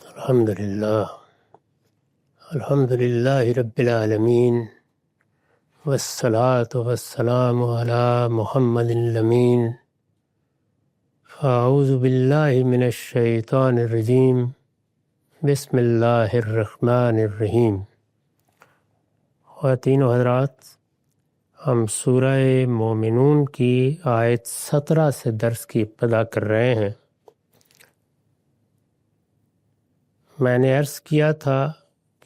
الحمد للہ رب العالمین والصلاة والسلام علی محمد الامین فاعوذ باللہ من الشیطان الرجیم بسم اللہ الرحمن الرحیم۔ خواتین و حضرات، ہم سورہ مومنون کی آیت 17 سے درس کی ابتدا کر رہے ہیں۔ میں نے عرض کیا تھا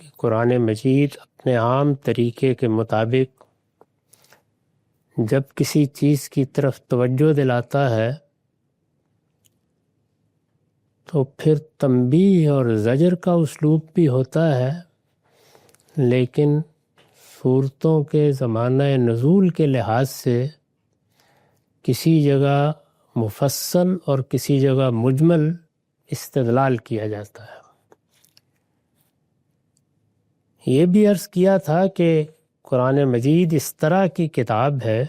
کہ قرآن مجید اپنے عام طریقے کے مطابق جب کسی چیز کی طرف توجہ دلاتا ہے تو پھر تنبیہ اور زجر کا اسلوب بھی ہوتا ہے، لیکن صورتوں کے زمانہ نزول کے لحاظ سے کسی جگہ مفصل اور کسی جگہ مجمل استدلال کیا جاتا ہے۔ یہ بھی عرض کیا تھا کہ قرآن مجید اس طرح کی کتاب ہے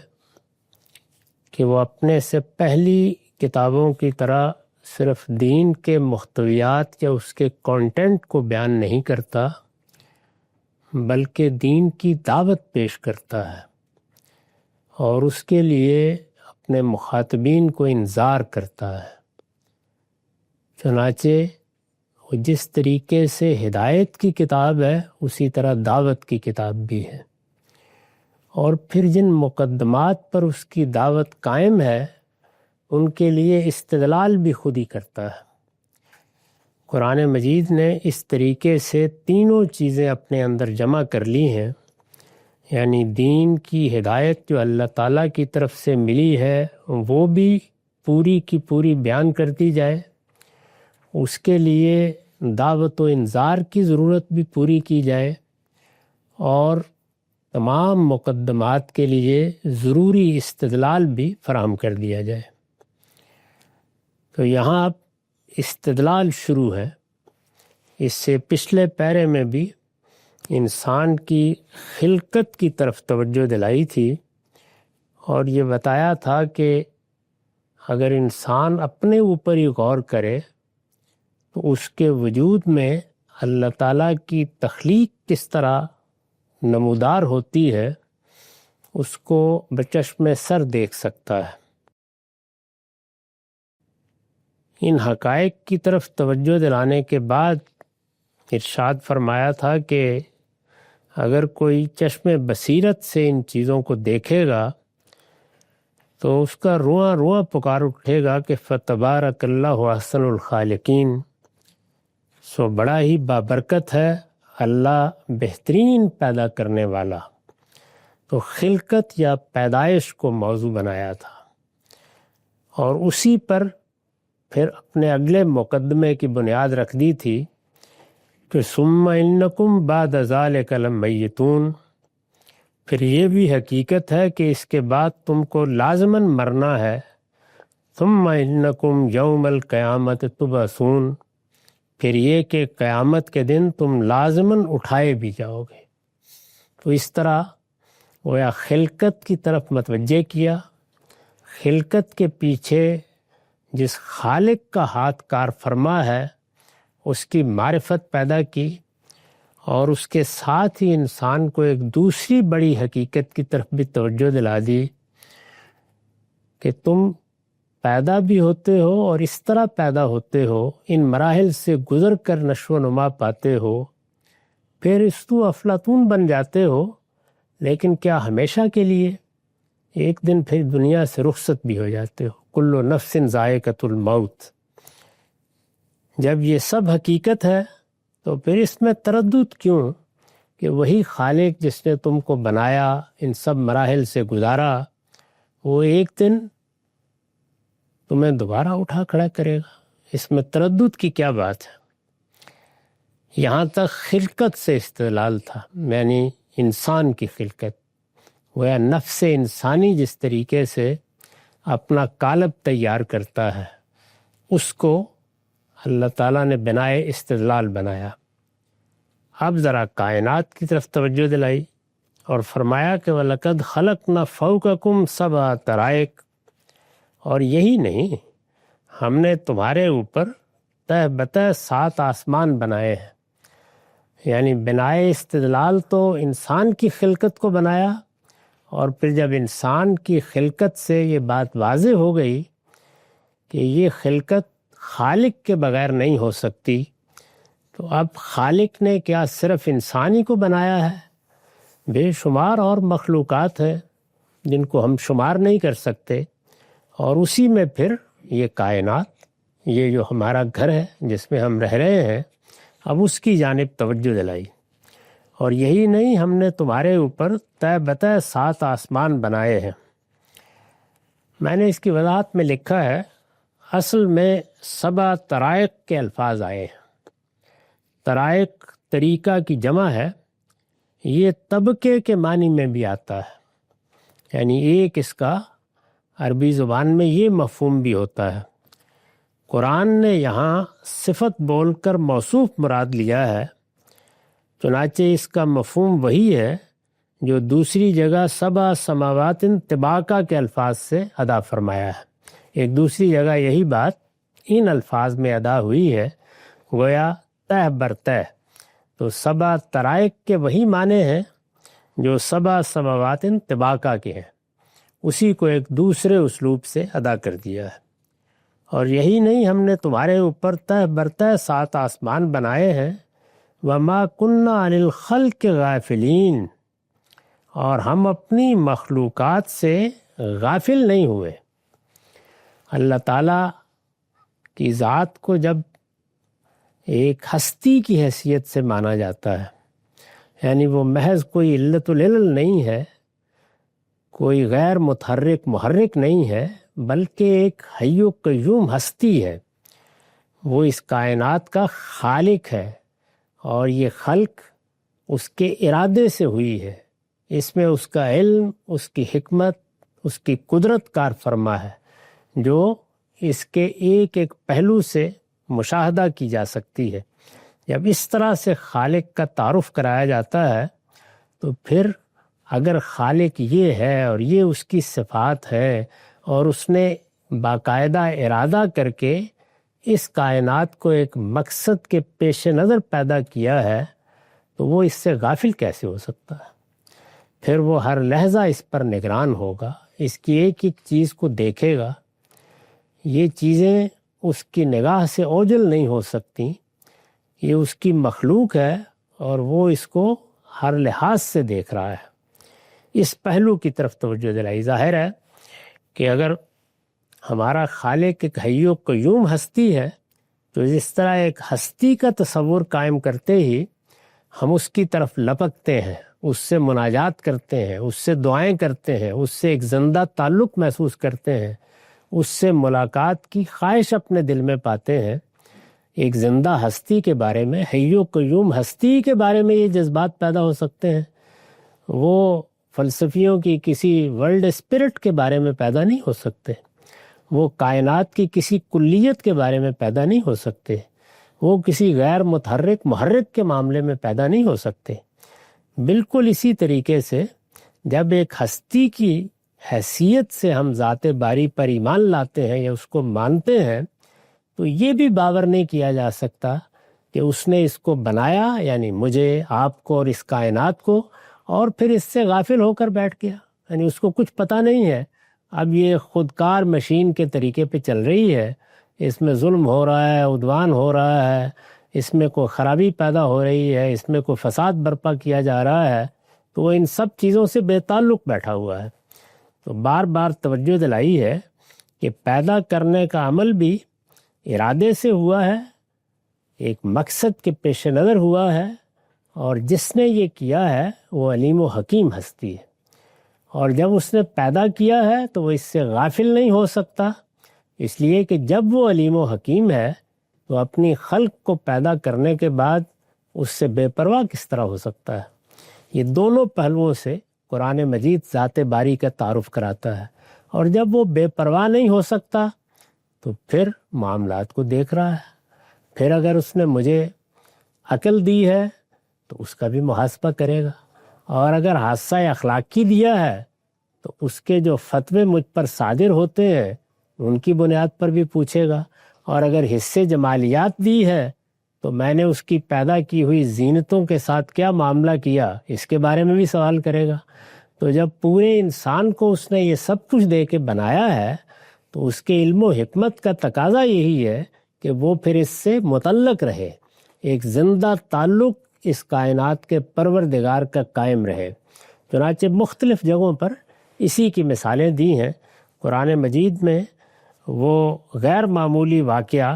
کہ وہ اپنے سے پہلی کتابوں کی طرح صرف دین کے محتویات یا اس کے کانٹینٹ کو بیان نہیں کرتا، بلکہ دین کی دعوت پیش کرتا ہے اور اس کے لیے اپنے مخاطبین کو انذار کرتا ہے۔ چنانچہ وہ جس طریقے سے ہدایت کی کتاب ہے اسی طرح دعوت کی کتاب بھی ہے، اور پھر جن مقدمات پر اس کی دعوت قائم ہے ان کے لیے استدلال بھی خود ہی کرتا ہے۔ قرآن مجید نے اس طریقے سے تینوں چیزیں اپنے اندر جمع کر لی ہیں، یعنی دین کی ہدایت جو اللہ تعالیٰ کی طرف سے ملی ہے وہ بھی پوری کی پوری بیان کر دی جائے، اس کے لیے دعوت و انذار کی ضرورت بھی پوری کی جائے، اور تمام مقدمات کے لیے ضروری استدلال بھی فراہم کر دیا جائے۔ تو یہاں اب استدلال شروع ہے۔ اس سے پچھلے پیرے میں بھی انسان کی خلقت کی طرف توجہ دلائی تھی اور یہ بتایا تھا کہ اگر انسان اپنے اوپر ہی غور کرے تو اس کے وجود میں اللہ تعالیٰ کی تخلیق کس طرح نمودار ہوتی ہے اس کو بچشم سر دیکھ سکتا ہے۔ ان حقائق کی طرف توجہ دلانے کے بعد ارشاد فرمایا تھا کہ اگر کوئی چشم بصیرت سے ان چیزوں کو دیکھے گا تو اس کا رواں رواں پکار اٹھے گا کہ فتبارک اللہ احسن الخالقین، سو بڑا ہی بابرکت ہے اللہ بہترین پیدا کرنے والا۔ تو خلقت یا پیدائش کو موضوع بنایا تھا، اور اسی پر پھر اپنے اگلے مقدمے کی بنیاد رکھ دی تھی کہ ثم انکم بعد ذلک لمیتون، پھر یہ بھی حقیقت ہے کہ اس کے بعد تم کو لازماً مرنا ہے۔ ثم انکم یوم القیامت تبعثون، پھر یہ کہ قیامت کے دن تم لازماً اٹھائے بھی جاؤ گے۔ تو اس طرح گویا خلقت کی طرف متوجہ کیا، خلقت کے پیچھے جس خالق کا ہاتھ کار فرما ہے اس کی معرفت پیدا کی، اور اس کے ساتھ ہی انسان کو ایک دوسری بڑی حقیقت کی طرف بھی توجہ دلا دی کہ تم پیدا بھی ہوتے ہو اور اس طرح پیدا ہوتے ہو، ان مراحل سے گزر کر نشو و نما پاتے ہو، پھر استو افلاطون بن جاتے ہو، لیکن کیا ہمیشہ کے لیے؟ ایک دن پھر دنیا سے رخصت بھی ہو جاتے ہو۔ کل نفس ذائقۃ الموت۔ جب یہ سب حقیقت ہے تو پھر اس میں تردد کیوں کہ وہی خالق جس نے تم کو بنایا، ان سب مراحل سے گزارا، وہ ایک دن تمہیں دوبارہ اٹھا کھڑا کرے گا۔ اس میں تردد کی کیا بات ہے؟ یہاں تک خلقت سے استدلال تھا، یعنی انسان کی خلقت، وہ نفس انسانی جس طریقے سے اپنا قالب تیار کرتا ہے اس کو اللہ تعالیٰ نے بنائے استدلال بنایا۔ اب ذرا کائنات کی طرف توجہ دلائی اور فرمایا کہ وَلَقَدْ خَلَقْنَا فَوْقَكُمْ سَبْعَ طَرَائِقَ، اور یہی نہیں، ہم نے تمہارے اوپر تہ بتہ 7 آسمان بنائے ہیں. یعنی بنائے استدلال تو انسان کی خلقت کو بنایا، اور پھر جب انسان کی خلقت سے یہ بات واضح ہو گئی کہ یہ خلقت خالق کے بغیر نہیں ہو سکتی، تو اب خالق نے کیا صرف انسانی کو بنایا ہے؟ بے شمار اور مخلوقات ہیں جن کو ہم شمار نہیں کر سکتے، اور اسی میں پھر یہ کائنات، یہ جو ہمارا گھر ہے جس میں ہم رہ رہے ہیں، اب اس کی جانب توجہ دلائی. اور یہی نہیں، ہم نے تمہارے اوپر تہ بتہ 7 آسمان بنائے ہیں. میں نے اس کی وضاحت میں لکھا ہے، اصل میں 7 طرائق کے الفاظ آئے ہیں. طرائق طریقہ کی جمع ہے. یہ طبقے کے معنی میں بھی آتا ہے، یعنی ایک اس کا عربی زبان میں یہ مفہوم بھی ہوتا ہے. قرآن نے یہاں صفت بول کر موصوف مراد لیا ہے، چنانچہ اس کا مفہوم وہی ہے جو دوسری جگہ 7 سماوات طباقہ کے الفاظ سے ادا فرمایا ہے. ایک دوسری جگہ یہی بات ان الفاظ میں ادا ہوئی ہے، گویا تہ برتہ. تو 7 طرائق کے وہی معنی ہیں جو 7 سماوات طباقہ کے ہیں، اسی کو ایک دوسرے اسلوب سے ادا کر دیا ہے. اور یہی نہیں، ہم نے تمہارے اوپر تہ برتہ 7 آسمان بنائے ہیں. وَمَا كُنَّا عَنِ الْخَلْقِ غَافِلِينَ، اور ہم اپنی مخلوقات سے غافل نہیں ہوئے. اللہ تعالیٰ کی ذات کو جب ایک ہستی کی حیثیت سے مانا جاتا ہے، یعنی وہ محض کوئی علت العلل نہیں ہے، کوئی غیر متحرک محرک نہیں ہے، بلکہ ایک حی و قیوم ہستی ہے. وہ اس کائنات کا خالق ہے، اور یہ خلق اس کے ارادے سے ہوئی ہے. اس میں اس کا علم، اس کی حکمت، اس کی قدرت کار فرما ہے، جو اس کے ایک ایک پہلو سے مشاہدہ کی جا سکتی ہے. جب اس طرح سے خالق کا تعارف کرایا جاتا ہے تو پھر اگر خالق یہ ہے اور یہ اس کی صفات ہے، اور اس نے باقاعدہ ارادہ کر کے اس کائنات کو ایک مقصد کے پیش نظر پیدا کیا ہے، تو وہ اس سے غافل کیسے ہو سکتا ہے؟ پھر وہ ہر لحظہ اس پر نگران ہوگا، اس کی ایک ایک چیز کو دیکھے گا. یہ چیزیں اس کی نگاہ سے اوجھل نہیں ہو سکتی، یہ اس کی مخلوق ہے اور وہ اس کو ہر لحاظ سے دیکھ رہا ہے. اس پہلو کی طرف توجہ دلائی. ظاہر ہے کہ اگر ہمارا خالق ایک حی و قیوم ہستی ہے، تو جس طرح ایک ہستی کا تصور قائم کرتے ہی ہم اس کی طرف لپکتے ہیں، اس سے مناجات کرتے ہیں، اس سے دعائیں کرتے ہیں، اس سے ایک زندہ تعلق محسوس کرتے ہیں، اس سے ملاقات کی خواہش اپنے دل میں پاتے ہیں. ایک زندہ ہستی کے بارے میں، حی و قیوم ہستی کے بارے میں یہ جذبات پیدا ہو سکتے ہیں. وہ فلسفیوں کی کسی ورلڈ اسپرٹ کے بارے میں پیدا نہیں ہو سکتے، وہ کائنات کی کسی کلیت کے بارے میں پیدا نہیں ہو سکتے، وہ کسی غیر متحرک محرک کے معاملے میں پیدا نہیں ہو سکتے. بالکل اسی طریقے سے جب ایک ہستی کی حیثیت سے ہم ذات باری پر ایمان لاتے ہیں یا اس کو مانتے ہیں، تو یہ بھی باور نہیں کیا جا سکتا کہ اس نے اس کو بنایا، یعنی مجھے، آپ کو اور اس کائنات کو، اور پھر اس سے غافل ہو کر بیٹھ گیا. یعنی اس کو کچھ پتہ نہیں ہے، اب یہ خودکار مشین کے طریقے پہ چل رہی ہے، اس میں ظلم ہو رہا ہے، عدوان ہو رہا ہے، اس میں کوئی خرابی پیدا ہو رہی ہے، اس میں کوئی فساد برپا کیا جا رہا ہے، تو وہ ان سب چیزوں سے بے تعلق بیٹھا ہوا ہے. تو بار بار توجہ دلائی ہے کہ پیدا کرنے کا عمل بھی ارادے سے ہوا ہے، ایک مقصد کے پیش نظر ہوا ہے، اور جس نے یہ کیا ہے وہ علیم و حکیم ہستی ہے. اور جب اس نے پیدا کیا ہے تو وہ اس سے غافل نہیں ہو سکتا، اس لیے کہ جب وہ علیم و حکیم ہے تو اپنی خلق کو پیدا کرنے کے بعد اس سے بے پرواہ کس طرح ہو سکتا ہے؟ یہ دونوں پہلوؤں سے قرآن مجید ذات باری کا تعارف کراتا ہے. اور جب وہ بے پرواہ نہیں ہو سکتا تو پھر معاملات کو دیکھ رہا ہے. پھر اگر اس نے مجھے عقل دی ہے تو اس کا بھی محاسبہ کرے گا، اور اگر حادثہ اخلاقی دیا ہے تو اس کے جو فتوے مجھ پر صادر ہوتے ہیں ان کی بنیاد پر بھی پوچھے گا. اور اگر حصے جمالیات دی ہے تو میں نے اس کی پیدا کی ہوئی زینتوں کے ساتھ کیا معاملہ کیا، اس کے بارے میں بھی سوال کرے گا۔ تو جب پورے انسان کو اس نے یہ سب کچھ دے کے بنایا ہے تو اس کے علم و حکمت کا تقاضا یہی ہے کہ وہ پھر اس سے متعلق رہے، ایک زندہ تعلق اس کائنات کے پروردگار کا قائم رہے۔ چنانچہ مختلف جگہوں پر اسی کی مثالیں دی ہیں۔ قرآن مجید میں وہ غیر معمولی واقعہ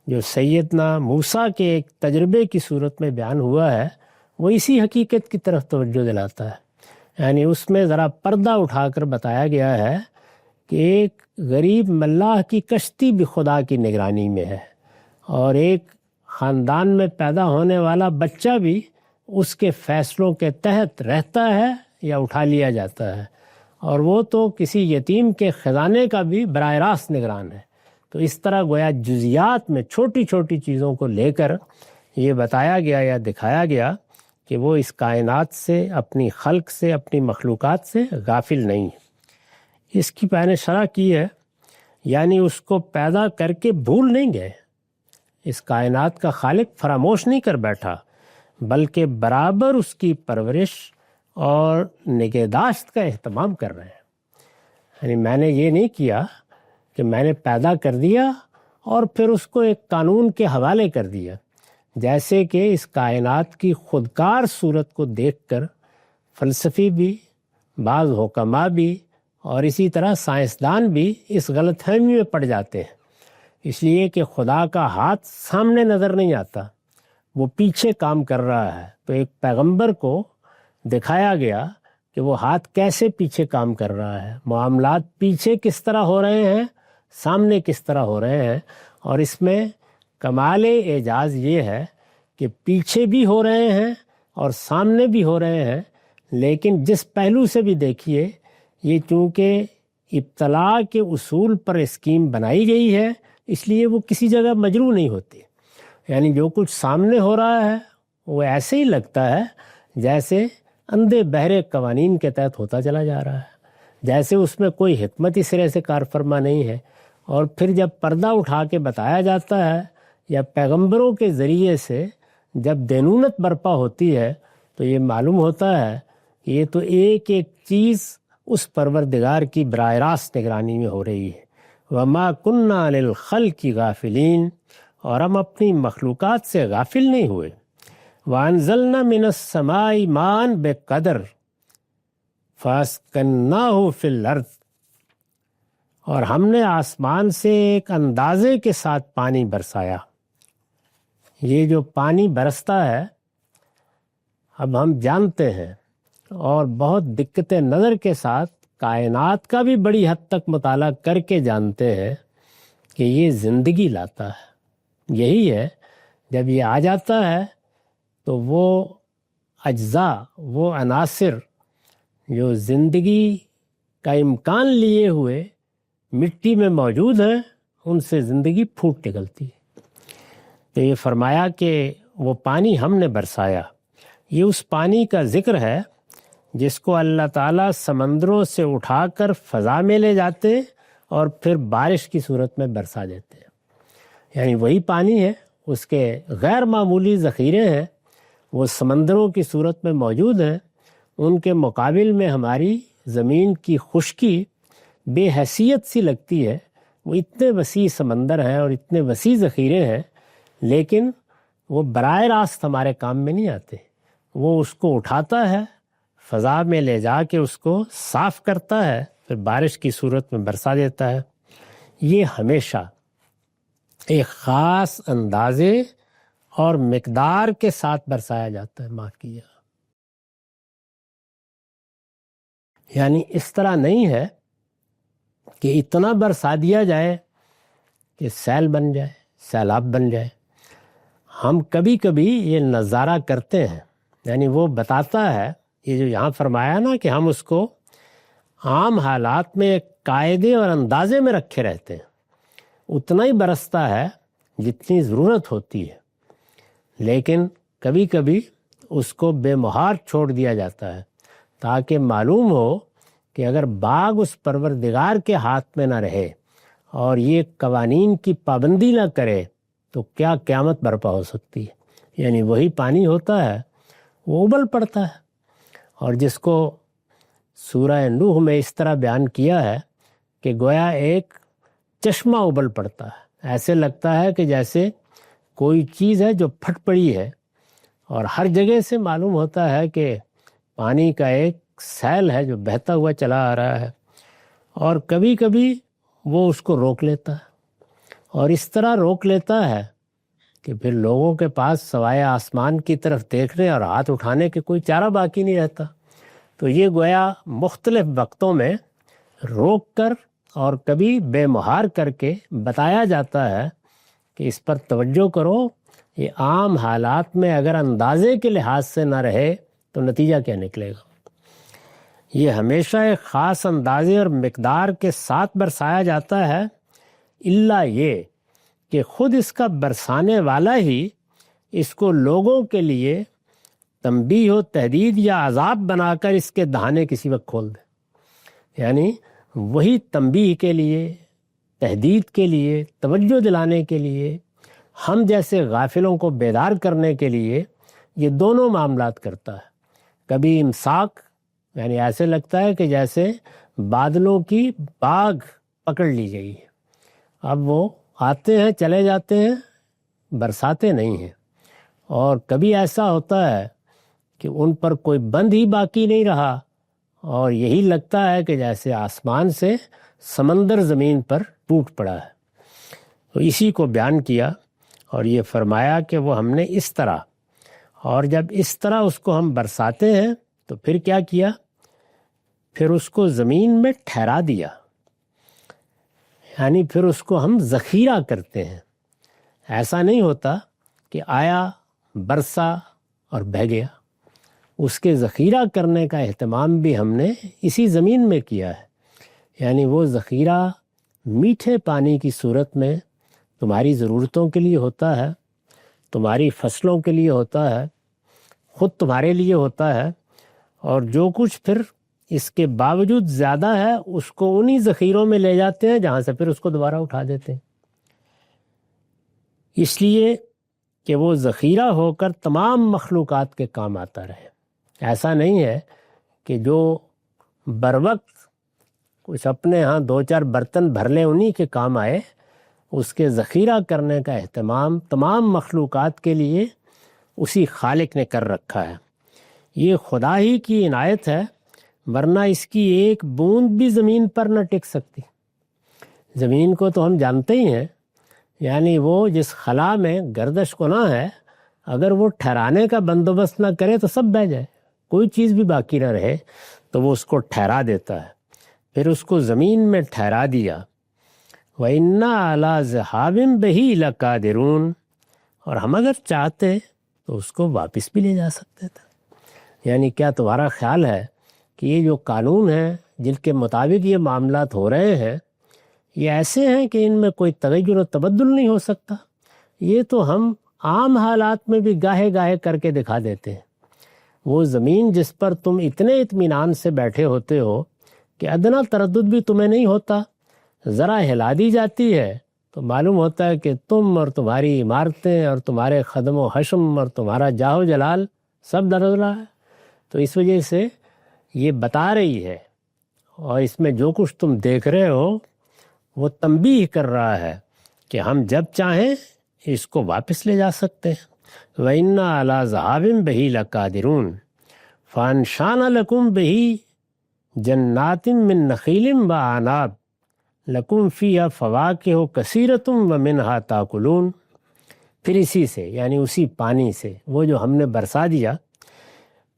جو سیدنا موسیٰ کے ایک تجربے کی صورت میں بیان ہوا ہے، وہ اسی حقیقت کی طرف توجہ دلاتا ہے۔ یعنی اس میں ذرا پردہ اٹھا کر بتایا گیا ہے کہ ایک غریب ملاح کی کشتی بھی خدا کی نگرانی میں ہے، اور ایک خاندان میں پیدا ہونے والا بچہ بھی اس کے فیصلوں کے تحت رہتا ہے یا اٹھا لیا جاتا ہے، اور وہ تو کسی یتیم کے خزانے کا بھی براہ راست نگران ہے۔ تو اس طرح گویا جزیات میں چھوٹی چھوٹی چیزوں کو لے کر یہ بتایا گیا یا دکھایا گیا کہ وہ اس کائنات سے، اپنی خلق سے، اپنی مخلوقات سے غافل نہیں ہے۔ اس کی میں نے شرح کی ہے، یعنی اس کو پیدا کر کے بھول نہیں گئے، اس کائنات کا خالق فراموش نہیں کر بیٹھا، بلکہ برابر اس کی پرورش اور نگہداشت کا اہتمام کر رہے ہیں۔ یعنی میں نے یہ نہیں کیا کہ میں نے پیدا کر دیا اور پھر اس کو ایک قانون کے حوالے کر دیا، جیسے کہ اس کائنات کی خودکار صورت کو دیکھ کر فلسفی بھی، بعض حکماء بھی اور اسی طرح سائنسدان بھی اس غلط فہمی میں پڑ جاتے ہیں، اس لیے کہ خدا کا ہاتھ سامنے نظر نہیں آتا، وہ پیچھے کام کر رہا ہے۔ تو ایک پیغمبر کو دکھایا گیا کہ وہ ہاتھ کیسے پیچھے کام کر رہا ہے، معاملات پیچھے کس طرح ہو رہے ہیں، سامنے کس طرح ہو رہے ہیں، اور اس میں کمال اعجاز یہ ہے کہ پیچھے بھی ہو رہے ہیں اور سامنے بھی ہو رہے ہیں، لیکن جس پہلو سے بھی دیکھیے، یہ چونکہ ابتلاء کے اصول پر اسکیم بنائی گئی ہے، اس لیے وہ کسی جگہ مجروح نہیں ہوتی۔ یعنی جو کچھ سامنے ہو رہا ہے وہ ایسے ہی لگتا ہے جیسے اندھے بہرے قوانین کے تحت ہوتا چلا جا رہا ہے، جیسے اس میں کوئی حکمت اس طرح سے کار فرما نہیں ہے۔ اور پھر جب پردہ اٹھا کے بتایا جاتا ہے یا پیغمبروں کے ذریعے سے جب دینونت برپا ہوتی ہے تو یہ معلوم ہوتا ہے کہ یہ تو ایک ایک چیز اس پروردگار کی براہ راست نگرانی میں ہو رہی ہے۔ وَمَا كُنَّا لِلْخَلْقِ غَافِلِينَ، اور ہم اپنی مخلوقات سے غافل نہیں ہوئے۔ وَأَنزَلْنَا مِنَ السَّمَاءِ مَاءً بِقَدَرٍ فَأَسْكَنَّاهُ فِي الْأَرْضِ، اور ہم نے آسمان سے ایک اندازے کے ساتھ پانی برسایا۔ یہ جو پانی برستا ہے اب ہم جانتے ہیں اور بہت دقت نظر کے ساتھ کائنات کا بھی بڑی حد تک مطالعہ کر کے جانتے ہیں کہ یہ زندگی لاتا ہے۔ یہی ہے، جب یہ آ جاتا ہے تو وہ اجزاء، وہ عناصر جو زندگی کا امکان لیے ہوئے مٹی میں موجود ہیں، ان سے زندگی پھوٹ نکلتی ہے۔ تو یہ فرمایا کہ وہ پانی ہم نے برسایا، یہ اس پانی کا ذکر ہے جس کو اللہ تعالیٰ سمندروں سے اٹھا کر فضا میں لے جاتے اور پھر بارش کی صورت میں برسا دیتے ہیں۔ یعنی وہی پانی ہے، اس کے غیر معمولی ذخیرے ہیں، وہ سمندروں کی صورت میں موجود ہیں۔ ان کے مقابل میں ہماری زمین کی خشکی بے حیثیت سی لگتی ہے، وہ اتنے وسیع سمندر ہیں اور اتنے وسیع ذخیرے ہیں، لیکن وہ براہ راست ہمارے کام میں نہیں آتے۔ وہ اس کو اٹھاتا ہے، فضا میں لے جا کے اس کو صاف کرتا ہے، پھر بارش کی صورت میں برسا دیتا ہے۔ یہ ہمیشہ ایک خاص اندازے اور مقدار کے ساتھ برسایا جاتا ہے ماں کی یہاں۔ یعنی اس طرح نہیں ہے کہ اتنا برسا دیا جائے کہ سیل بن جائے، سیلاب بن جائے۔ ہم کبھی کبھی یہ نظارہ کرتے ہیں، یعنی وہ بتاتا ہے، یہ جو یہاں فرمایا نا کہ ہم اس کو عام حالات میں ایک قاعدے اور اندازے میں رکھے رہتے ہیں، اتنا ہی برستا ہے جتنی ضرورت ہوتی ہے، لیکن کبھی کبھی اس کو بے مہار چھوڑ دیا جاتا ہے تاکہ معلوم ہو کہ اگر باغ اس پروردگار کے ہاتھ میں نہ رہے اور یہ قوانین کی پابندی نہ کرے تو کیا قیامت برپا ہو سکتی ہے۔ یعنی وہی پانی ہوتا ہے وہ ابل پڑتا ہے، اور جس کو سورہ نوح میں اس طرح بیان کیا ہے کہ گویا ایک چشمہ ابل پڑتا ہے، ایسے لگتا ہے کہ جیسے کوئی چیز ہے جو پھٹ پڑی ہے، اور ہر جگہ سے معلوم ہوتا ہے کہ پانی کا ایک سیل ہے جو بہتا ہوا چلا آ رہا ہے، اور کبھی کبھی وہ اس کو روک لیتا ہے، اور اس طرح روک لیتا ہے کہ پھر لوگوں کے پاس سوائے آسمان کی طرف دیکھنے اور ہاتھ اٹھانے کے کوئی چارہ باقی نہیں رہتا۔ تو یہ گویا مختلف وقتوں میں روک کر اور کبھی بے مہار کر کے بتایا جاتا ہے کہ اس پر توجہ کرو، یہ عام حالات میں اگر اندازے کے لحاظ سے نہ رہے تو نتیجہ کیا نکلے گا۔ یہ ہمیشہ ایک خاص اندازے اور مقدار کے ساتھ برسایا جاتا ہے، الا یہ کہ خود اس کا برسانے والا ہی اس کو لوگوں کے لیے تنبیہ و تحدید یا عذاب بنا کر اس کے دہانے کسی وقت کھول دے۔ یعنی وہی تنبیہ کے لیے، تحدید کے لیے، توجہ دلانے کے لیے، ہم جیسے غافلوں کو بیدار کرنے کے لیے یہ دونوں معاملات کرتا ہے۔ کبھی امساک، یعنی ایسے لگتا ہے کہ جیسے بادلوں کی باغ پکڑ لی گئی ہے، اب وہ آتے ہیں چلے جاتے ہیں، برساتے نہیں ہیں، اور کبھی ایسا ہوتا ہے کہ ان پر کوئی بند ہی باقی نہیں رہا، اور یہی لگتا ہے کہ جیسے آسمان سے سمندر زمین پر ٹوٹ پڑا ہے۔ تو اسی کو بیان کیا اور یہ فرمایا کہ وہ ہم نے اس طرح، اور جب اس طرح اس کو ہم برساتے ہیں تو پھر کیا کیا، پھر اس کو زمین میں ٹھہرا دیا، یعنی پھر اس کو ہم ذخیرہ کرتے ہیں۔ ایسا نہیں ہوتا کہ آیا برسا اور بہہ گیا، اس کے ذخیرہ کرنے کا اہتمام بھی ہم نے اسی زمین میں کیا ہے۔ یعنی وہ ذخیرہ میٹھے پانی کی صورت میں تمہاری ضرورتوں کے لیے ہوتا ہے، تمہاری فصلوں کے لیے ہوتا ہے، خود تمہارے لیے ہوتا ہے، اور جو کچھ پھر اس کے باوجود زیادہ ہے اس کو انہی ذخیروں میں لے جاتے ہیں جہاں سے پھر اس کو دوبارہ اٹھا دیتے ہیں، اس لیے کہ وہ ذخیرہ ہو کر تمام مخلوقات کے کام آتا رہے۔ ایسا نہیں ہے کہ جو بروقت کچھ اپنے ہاں دو چار برتن بھر لے انہی کے کام آئے، اس کے ذخیرہ کرنے کا اہتمام تمام مخلوقات کے لیے اسی خالق نے کر رکھا ہے۔ یہ خدا ہی کی عنایت ہے، ورنہ اس کی ایک بوند بھی زمین پر نہ ٹک سکتی۔ زمین کو تو ہم جانتے ہی ہیں، یعنی وہ جس خلا میں گردش گناہ ہے، اگر وہ ٹھہرانے کا بندوبست نہ کرے تو سب بہہ جائے، کوئی چیز بھی باقی نہ رہے، تو وہ اس کو ٹھہرا دیتا ہے۔ پھر اس کو زمین میں ٹھہرا دیا، وَإِنَّا عَلَىٰ ذَهَابٍ بِهِ لَقَادِرُونَ، اور ہم اگر چاہتے تو اس کو واپس بھی لے جا سکتے تھے۔ یعنی کیا تمہارا خیال ہے کہ یہ جو قانون ہیں جن کے مطابق یہ معاملات ہو رہے ہیں، یہ ایسے ہیں کہ ان میں کوئی تغیر و تبدل نہیں ہو سکتا؟ یہ تو ہم عام حالات میں بھی گاہے گاہے کر کے دکھا دیتے ہیں۔ وہ زمین جس پر تم اتنے اطمینان سے بیٹھے ہوتے ہو کہ ادنا تردد بھی تمہیں نہیں ہوتا، ذرا ہلا دی جاتی ہے تو معلوم ہوتا ہے کہ تم اور تمہاری عمارتیں اور تمہارے خدم و حشم اور تمہارا جاہ و جلال سب ڈر رہا ہے۔ تو اس وجہ سے یہ بتا رہی ہے، اور اس میں جو کچھ تم دیکھ رہے ہو وہ تنبیہ کر رہا ہے کہ ہم جب چاہیں اس کو واپس لے جا سکتے ہیں۔ وَإِنَّا عَلَىٰ ذَهَابٍ بِهِ لَقَادِرُونَ فَأَنشَأْنَا لَكُمْ بِهِ جَنَّاتٍ مِّن نَخِيلٍ وَأَعْنَابٍ لَكُمْ فِيهَا فَوَاكِهُ كَثِيرَةٌ وَمِنْهَا تَأْكُلُونَ۔ پھر اسی سے، یعنی اسی پانی سے، وہ جو ہم نے برسا دیا،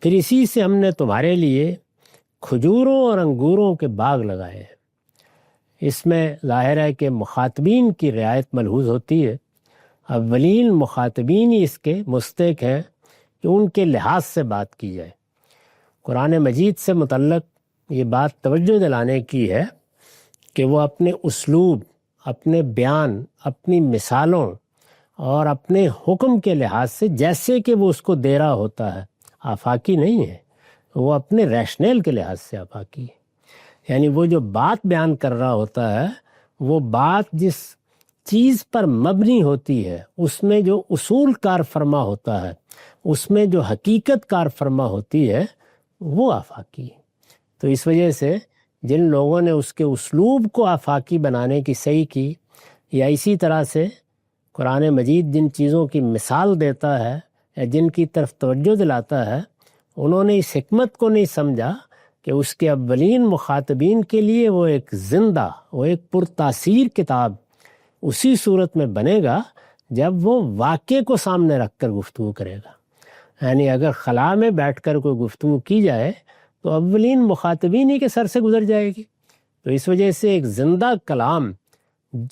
پھر اسی سے ہم نے تمہارے لیے کھجوروں اور انگوروں کے باغ لگائے ہیں۔ اس میں ظاہر ہے کہ مخاطبین کی رعایت ملحوظ ہوتی ہے۔ اولین مخاطبین ہی اس کے مستحق ہیں کہ ان کے لحاظ سے بات کی جائے۔ قرآن مجید سے متعلق یہ بات توجہ دلانے کی ہے کہ وہ اپنے اسلوب، اپنے بیان، اپنی مثالوں اور اپنے حکم کے لحاظ سے جیسے کہ وہ اس کو دے رہا ہوتا ہے، آفاقی نہیں ہے، وہ اپنے ریشنل کے لحاظ سے آفاقی ہے۔ یعنی وہ جو بات بیان کر رہا ہوتا ہے وہ بات جس چیز پر مبنی ہوتی ہے، اس میں جو اصول کار فرما ہوتا ہے، اس میں جو حقیقت کار فرما ہوتی ہے، وہ آفاقی ہے۔ تو اس وجہ سے جن لوگوں نے اس کے اسلوب کو آفاقی بنانے کی صحیح کی، یا اسی طرح سے قرآن مجید جن چیزوں کی مثال دیتا ہے یا جن کی طرف توجہ دلاتا ہے، انہوں نے اس حکمت کو نہیں سمجھا کہ اس کے اولین مخاطبین کے لیے وہ ایک زندہ، وہ ایک پرتاثیر کتاب اسی صورت میں بنے گا جب وہ واقعے کو سامنے رکھ کر گفتگو کرے گا۔ یعنی اگر خلا میں بیٹھ کر کوئی گفتگو کی جائے تو اولین مخاطبین ہی کے سر سے گزر جائے گی۔ تو اس وجہ سے ایک زندہ کلام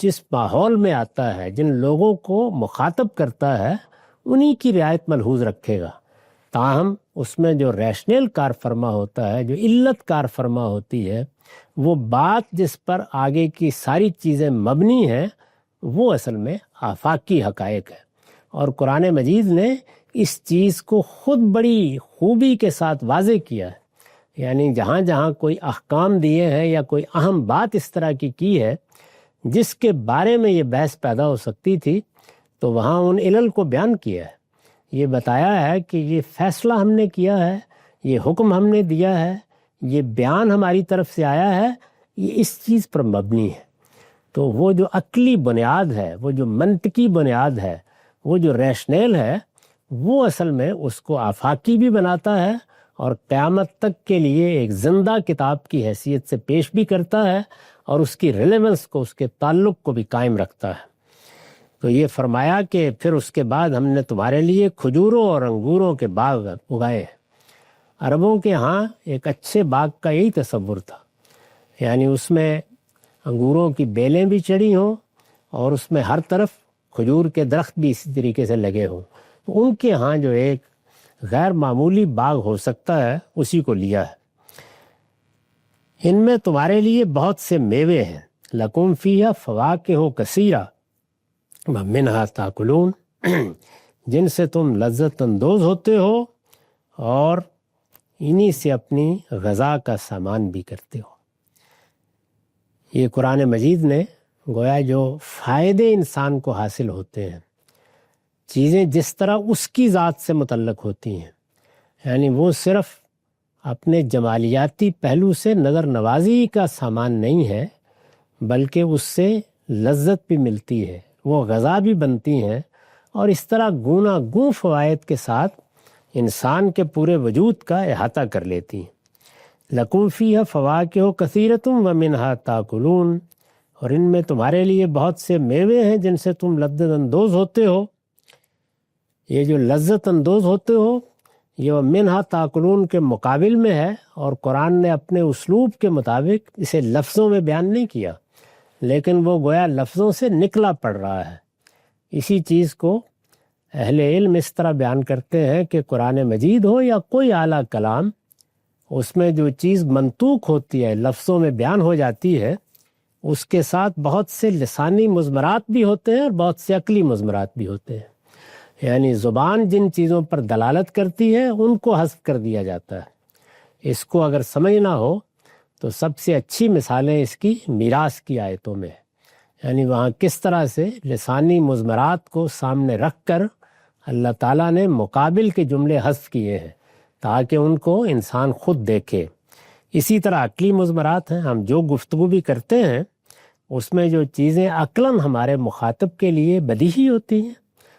جس ماحول میں آتا ہے، جن لوگوں کو مخاطب کرتا ہے، انہی کی رعایت ملحوظ رکھے گا۔ تاہم اس میں جو ریشنل کار فرما ہوتا ہے، جو علت کار فرما ہوتی ہے، وہ بات جس پر آگے کی ساری چیزیں مبنی ہیں، وہ اصل میں آفاقی حقائق ہے۔ اور قرآن مجید نے اس چیز کو خود بڑی خوبی کے ساتھ واضح کیا ہے۔ یعنی جہاں جہاں کوئی احکام دیے ہیں یا کوئی اہم بات اس طرح کی ہے جس کے بارے میں یہ بحث پیدا ہو سکتی تھی، تو وہاں ان علل کو بیان کیا ہے، یہ بتایا ہے کہ یہ فیصلہ ہم نے کیا ہے، یہ حکم ہم نے دیا ہے، یہ بیان ہماری طرف سے آیا ہے، یہ اس چیز پر مبنی ہے۔ تو وہ جو عقلی بنیاد ہے، وہ جو منطقی بنیاد ہے، وہ جو ریشنل ہے، وہ اصل میں اس کو آفاقی بھی بناتا ہے اور قیامت تک کے لیے ایک زندہ کتاب کی حیثیت سے پیش بھی کرتا ہے، اور اس کی ریلیونس کو، اس کے تعلق کو بھی قائم رکھتا ہے۔ تو یہ فرمایا کہ پھر اس کے بعد ہم نے تمہارے لیے کھجوروں اور انگوروں کے باغ اگائے ہیں۔ عربوں کے ہاں ایک اچھے باغ کا یہی تصور تھا، یعنی اس میں انگوروں کی بیلیں بھی چڑھی ہوں اور اس میں ہر طرف کھجور کے درخت بھی اسی طریقے سے لگے ہوں۔ تو ان کے ہاں جو ایک غیر معمولی باغ ہو سکتا ہے، اسی کو لیا ہے۔ ان میں تمہارے لیے بہت سے میوے ہیں، لکم فیہا فواکہ کثیرہ ومنہا تاکلون، جن سے تم لذت اندوز ہوتے ہو اور انہی سے اپنی غذا کا سامان بھی کرتے ہو۔ یہ قرآن مجید نے گویا جو فائدے انسان کو حاصل ہوتے ہیں، چیزیں جس طرح اس کی ذات سے متعلق ہوتی ہیں، یعنی وہ صرف اپنے جمالیاتی پہلو سے نظر نوازی کا سامان نہیں ہے، بلکہ اس سے لذت بھی ملتی ہے، وہ غذا بھی بنتی ہیں، اور اس طرح گونا گوں فوائد کے ساتھ انسان کے پورے وجود کا احاطہ کر لیتی ہیں۔ لکم فیہا فواکہ کثیرۃ ومنہا تاکلون، اور ان میں تمہارے لیے بہت سے میوے ہیں جن سے تم لذت اندوز ہوتے ہو۔ یہ جو لذت اندوز ہوتے ہو، یہ ومنہا تاکلون کے مقابل میں ہے، اور قرآن نے اپنے اسلوب کے مطابق اسے لفظوں میں بیان نہیں کیا، لیکن وہ گویا لفظوں سے نکلا پڑ رہا ہے۔ اسی چیز کو اہل علم اس طرح بیان کرتے ہیں کہ قرآن مجید ہو یا کوئی اعلیٰ کلام، اس میں جو چیز منطوق ہوتی ہے، لفظوں میں بیان ہو جاتی ہے، اس کے ساتھ بہت سے لسانی مضمرات بھی ہوتے ہیں اور بہت سے عقلی مضمرات بھی ہوتے ہیں۔ یعنی زبان جن چیزوں پر دلالت کرتی ہے ان کو حذف کر دیا جاتا ہے۔ اس کو اگر سمجھنا ہو تو سب سے اچھی مثالیں اس کی میراث کی آیتوں میں ہے، یعنی وہاں کس طرح سے لسانی مضمرات کو سامنے رکھ کر اللہ تعالیٰ نے مقابل کے جملے حذف کیے ہیں تاکہ ان کو انسان خود دیکھے۔ اسی طرح عقلی مضمرات ہیں، ہم جو گفتگو بھی کرتے ہیں اس میں جو چیزیں عقلاً ہمارے مخاطب کے لیے بدیہی ہوتی ہیں،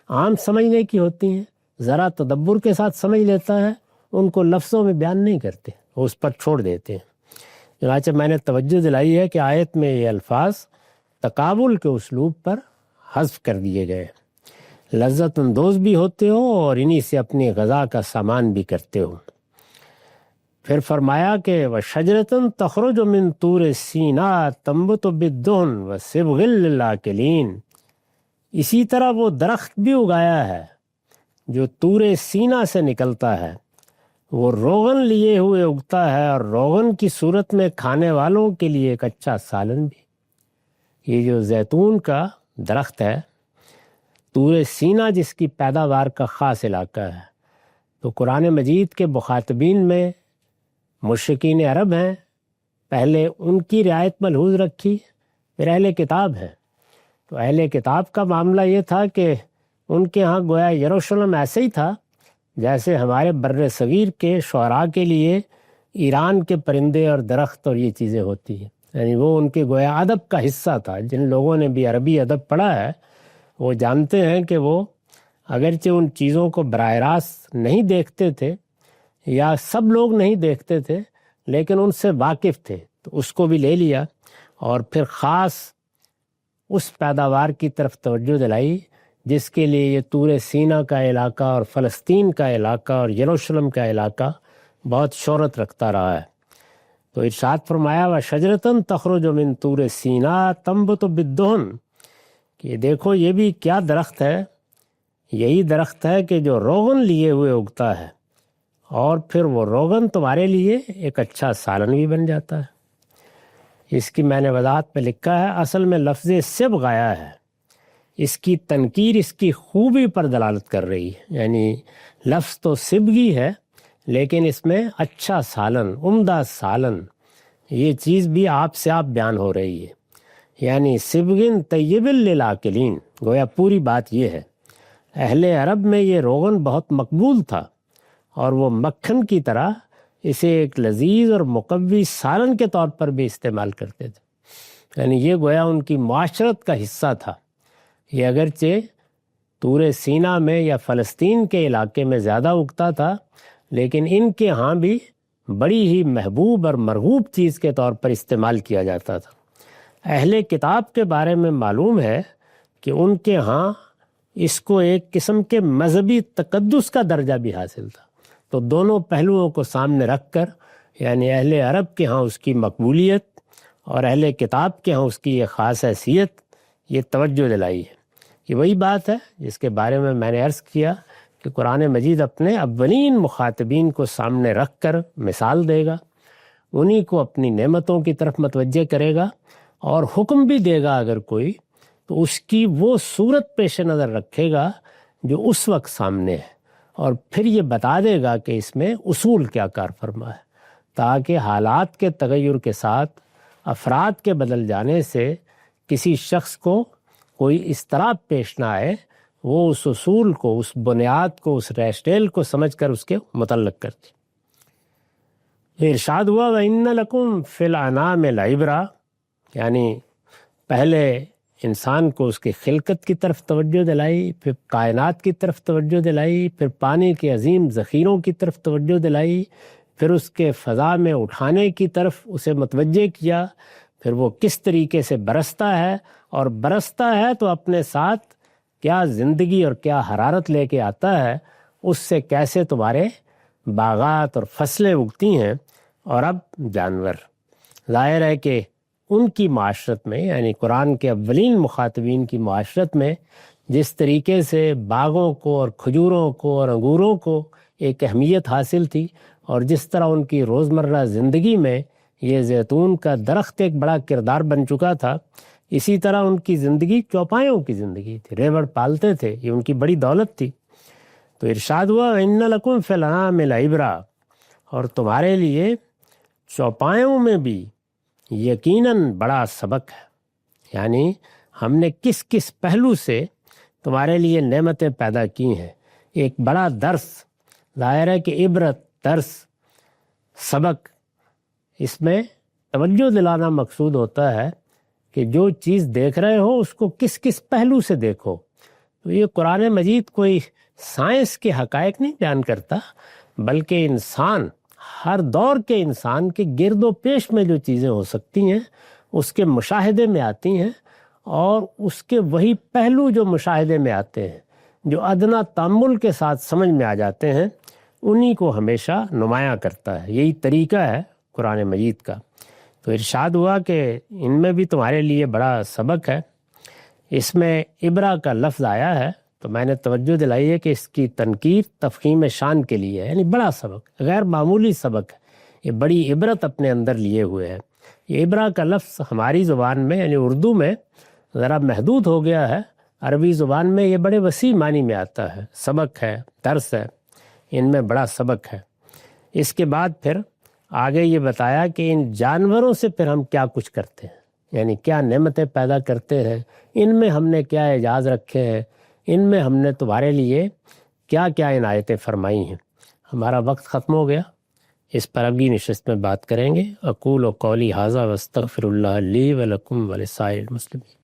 عام سمجھنے کی ہوتی ہیں، ذرا تدبر کے ساتھ سمجھ لیتا ہے، ان کو لفظوں میں بیان نہیں کرتے، وہ اس پر چھوڑ دیتے ہیں۔ چنانچہ میں نے توجہ دلائی ہے کہ آیت میں یہ الفاظ تقابل کے اسلوب پر حذف کر دیے گئے، لذت اندوز بھی ہوتے ہو اور انہی سے اپنی غذا کا سامان بھی کرتے ہو۔ پھر فرمایا کہ وَشَجَرَةً تَخْرُجُ مِن طُورِ سِینَاءَ تَنبُتُ بِالدُّهْنِ وَصِبْغٍ لِّلْآكِلِينَ، اسی طرح وہ درخت بھی اگایا ہے جو طور سینا سے نکلتا ہے، وہ روغن لیے ہوئے اگتا ہے اور روغن کی صورت میں کھانے والوں کے لیے ایک اچھا سالن بھی۔ یہ جو زیتون کا درخت ہے، طور سینا جس کی پیداوار کا خاص علاقہ ہے، تو قرآن مجید کے مخاطبین میں مشرکین عرب ہیں، پہلے ان کی رعایت ملحوظ رکھی، پھر اہل کتاب ہیں، تو اہل کتاب کا معاملہ یہ تھا کہ ان کے ہاں گویا یروشلم ایسے ہی تھا جیسے ہمارے بر صغیر کے شعراء کے لیے ایران کے پرندے اور درخت اور یہ چیزیں ہوتی ہیں، یعنی وہ ان کے گویا ادب کا حصہ تھا۔ جن لوگوں نے بھی عربی ادب پڑھا ہے وہ جانتے ہیں کہ وہ اگرچہ ان چیزوں کو براہ راست نہیں دیکھتے تھے یا سب لوگ نہیں دیکھتے تھے لیکن ان سے واقف تھے، تو اس کو بھی لے لیا اور پھر خاص اس پیداوار کی طرف توجہ دلائی جس کے لیے یہ طور سینا کا علاقہ اور فلسطین کا علاقہ اور یروشلم کا علاقہ بہت شہرت رکھتا رہا ہے۔ تو ارشاد فرمایا وَشَجَرَةً تَخْرُجُ مِن طُورِ سِینَاءَ تَنبُتُ بِالدُّهْنِ کہ دیکھو یہ بھی کیا درخت ہے، یہی درخت ہے کہ جو روغن لیے ہوئے اگتا ہے، اور پھر وہ روغن تمہارے لیے ایک اچھا سالن بھی بن جاتا ہے۔ اس کی میں نے وضاحت میں لکھا ہے، اصل میں لفظ صبغ آیا ہے، اس کی تنکیر اس کی خوبی پر دلالت کر رہی ہے، یعنی لفظ تو صبغی ہے لیکن اس میں اچھا سالن، عمدہ سالن، یہ چیز بھی آپ سے آپ بیان ہو رہی ہے، یعنی صبغن طیب للآکلین، گویا پوری بات یہ ہے۔ اہل عرب میں یہ روغن بہت مقبول تھا اور وہ مکھن کی طرح اسے ایک لذیذ اور مقوی سالن کے طور پر بھی استعمال کرتے تھے، یعنی یہ گویا ان کی معاشرت کا حصہ تھا۔ یہ اگرچہ طور سینا میں یا فلسطین کے علاقے میں زیادہ اگتا تھا لیکن ان کے ہاں بھی بڑی ہی محبوب اور مرغوب چیز کے طور پر استعمال کیا جاتا تھا۔ اہل کتاب کے بارے میں معلوم ہے کہ ان کے ہاں اس کو ایک قسم کے مذہبی تقدس کا درجہ بھی حاصل تھا، تو دونوں پہلوؤں کو سامنے رکھ کر یعنی اہل عرب کے ہاں اس کی مقبولیت اور اہل کتاب کے ہاں اس کی یہ خاص حیثیت، یہ توجہ دلائی ہے۔ یہ وہی بات ہے جس کے بارے میں میں نے عرض کیا کہ قرآن مجید اپنے اولین مخاطبین کو سامنے رکھ کر مثال دے گا، انہی کو اپنی نعمتوں کی طرف متوجہ کرے گا اور حکم بھی دے گا اگر کوئی تو اس کی وہ صورت پیش نظر رکھے گا جو اس وقت سامنے ہے، اور پھر یہ بتا دے گا کہ اس میں اصول کیا کار فرما ہے، تاکہ حالات کے تغیر کے ساتھ افراد کے بدل جانے سے کسی شخص کو کوئی اضطراب پیش نہ آئے، وہ اس اصول کو، اس بنیاد کو، اس ریشٹیل کو سمجھ کر اس کے متعلق کرتی۔ ارشاد ہوا وَإِنَّ لَكُمْ فِي الْأَنْعَامِ لَعِبْرَةً، یعنی پہلے انسان کو اس کی خلقت کی طرف توجہ دلائی، پھر کائنات کی طرف توجہ دلائی، پھر پانی کے عظیم ذخیروں کی طرف توجہ دلائی، پھر اس کے فضا میں اٹھانے کی طرف اسے متوجہ کیا، پھر وہ کس طریقے سے برستا ہے، اور برستا ہے تو اپنے ساتھ کیا زندگی اور کیا حرارت لے کے آتا ہے، اس سے کیسے تمہارے باغات اور فصلیں اگتی ہیں، اور اب جانور۔ ظاہر ہے کہ ان کی معاشرت میں یعنی قرآن کے اولین مخاطبین کی معاشرت میں جس طریقے سے باغوں کو اور کھجوروں کو اور انگوروں کو ایک اہمیت حاصل تھی، اور جس طرح ان کی روزمرہ زندگی میں یہ زیتون کا درخت ایک بڑا کردار بن چکا تھا، اسی طرح ان کی زندگی چوپایوں کی زندگی تھی، ریوڑ پالتے تھے، یہ ان کی بڑی دولت تھی۔ تو ارشاد ہوا وَإِنَّ لَكُمْ فِي الْأَنْعَامِ لَعِبْرَةً، اور تمہارے لیے چوپایوں میں بھی یقیناً بڑا سبق ہے، یعنی ہم نے کس کس پہلو سے تمہارے لیے نعمتیں پیدا کی ہیں، ایک بڑا درس۔ ظاہر ہے کہ عبرت، درس، سبق، اس میں توجہ دلانا مقصود ہوتا ہے کہ جو چیز دیکھ رہے ہو اس کو کس کس پہلو سے دیکھو۔ تو یہ قرآن مجید کوئی سائنس کے حقائق نہیں بیان کرتا، بلکہ انسان، ہر دور کے انسان کے گرد و پیش میں جو چیزیں ہو سکتی ہیں اس کے مشاہدے میں آتی ہیں، اور اس کے وہی پہلو جو مشاہدے میں آتے ہیں، جو ادنا تأمل کے ساتھ سمجھ میں آ جاتے ہیں، انہی کو ہمیشہ نمایاں کرتا ہے۔ یہی طریقہ ہے قرآن مجید کا۔ تو ارشاد ہوا کہ ان میں بھی تمہارے لیے بڑا سبق ہے۔ اس میں عبرہ کا لفظ آیا ہے تو میں نے توجہ دلائی ہے کہ اس کی تنکیر تفخیم شان کے لیے ہے، یعنی بڑا سبق، غیر معمولی سبق ہے، یہ بڑی عبرت اپنے اندر لیے ہوئے ہے۔ یہ عبرہ کا لفظ ہماری زبان میں یعنی اردو میں ذرا محدود ہو گیا ہے، عربی زبان میں یہ بڑے وسیع معنی میں آتا ہے، سبق ہے، درس ہے، ان میں بڑا سبق ہے۔ اس کے بعد پھر آگے یہ بتایا کہ ان جانوروں سے پھر ہم کیا کچھ کرتے ہیں، یعنی کیا نعمتیں پیدا کرتے ہیں، ان میں ہم نے کیا اعجاز رکھے ہیں، ان میں ہم نے تمہارے لیے کیا کیا عنایتیں فرمائی ہیں۔ ہمارا وقت ختم ہو گیا، اس پر اگلی نشست میں بات کریں گے۔ اقول و قولی ھذا واستغفر اللہ لی ولکم ولسائر المسلمین۔